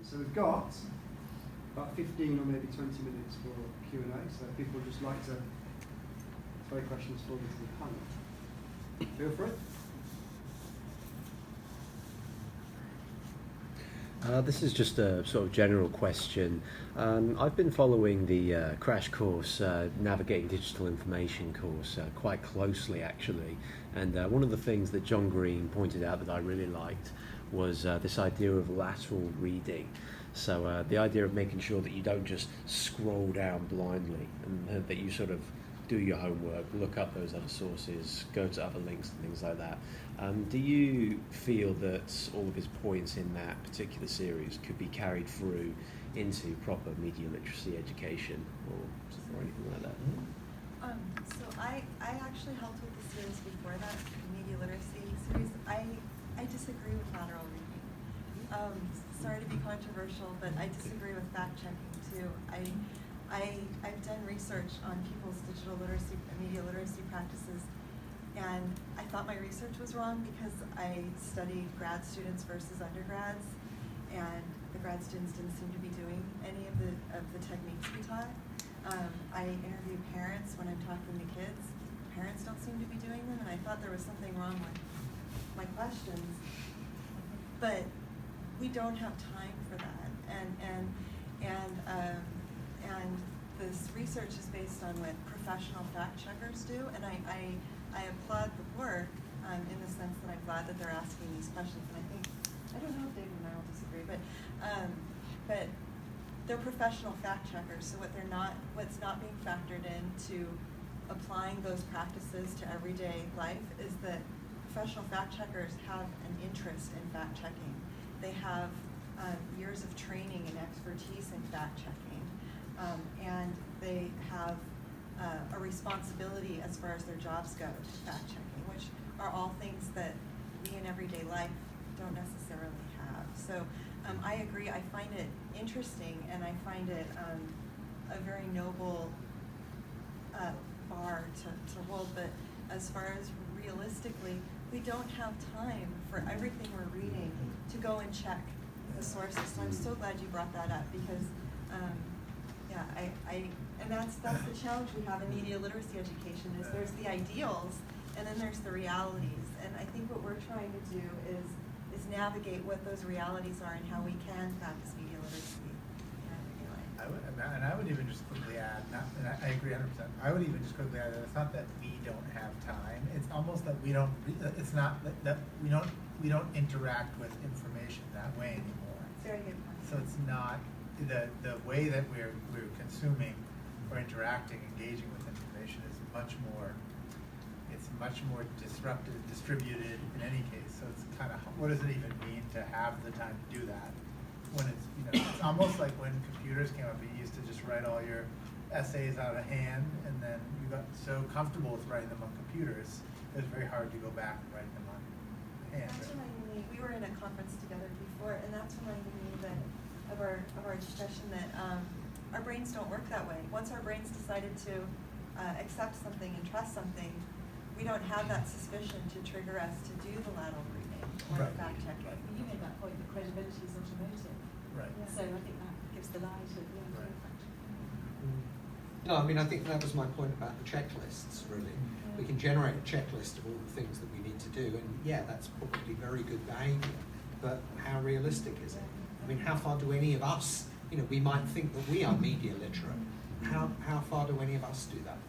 So we've got about 15 or maybe 20 minutes for Q&A, so if people would just like to throw questions forward to the panel. Feel free. This is just a sort of general question. I've been following the crash course, Navigating Digital Information course, quite closely actually. And one of the things that John Green pointed out that I really liked was this idea of lateral reading. So the idea of making sure that you don't just scroll down blindly, and that you sort of do your homework, look up those other sources, go to other links and things like that. Do you feel that all of his points in that particular series could be carried through into proper media literacy education or anything like that? So I actually helped with the series before that, the media literacy series. I disagree with lateral reading. Sorry to be controversial, but I disagree with fact-checking too. I've done research on people's digital literacy and media literacy practices, and I thought my research was wrong because I studied grad students versus undergrads, and the grad students didn't seem to be doing any of the techniques we taught. I interview parents when I'm talking to kids. Parents don't seem to be doing them, and I thought there was something wrong with my questions. But we don't have time for that, and this research is based on what professional fact checkers do, and I applaud the work in the sense that I'm glad that they're asking these questions. And I don't know if David and I will disagree, but they're professional fact checkers. So what's not being factored into applying those practices to everyday life is that professional fact checkers have an interest in fact checking. They have years of training and expertise in fact checking, and they have a responsibility as far as their jobs go to fact checking, which are all things that we in everyday life don't necessarily have. So I agree. I find it interesting, and I find it a very noble bar to hold. But as far as realistically, we don't have time for everything we're reading to go and check the sources. So I'm so glad you brought that up, because and that's the challenge we have in media literacy education, is there's the ideals and then there's the realities. And I think what we're trying to do is navigate what those realities are and how we can practice media literacy in everyday life. I would even just quickly add, and I agree 100%. I would even just quickly add that it's not that we don't have time. It's almost that we don't. It's not that we don't interact with information that way anymore. Very good point. So it's not the way that we're consuming or interacting, engaging with information is much more. It's much more disrupted, distributed in any case. So it's kind of, what does it even mean to have the time to do that? When it's almost like when computers came up, you used to just write all your essays out of hand, and then you got so comfortable with writing them on computers, it was very hard to go back and write them on hand. That's reminding me, we were in a conference together before, and that's reminding me that of our discussion that our brains don't work that way. Once our brains decided to accept something and trust something, we don't have that suspicion to trigger us to do the lateral reading or Right. fact checking. But you made that point that credibility is automotive. Right. Yeah. So I think that gives the lie to the Right. No, I mean, I think that was my point about the checklists, really. We can generate a checklist of all the things that we need to do, and yeah, that's probably very good behaviour, but how realistic is it? I mean, how far do any of us, we might think that we are media literate. How far do any of us do that?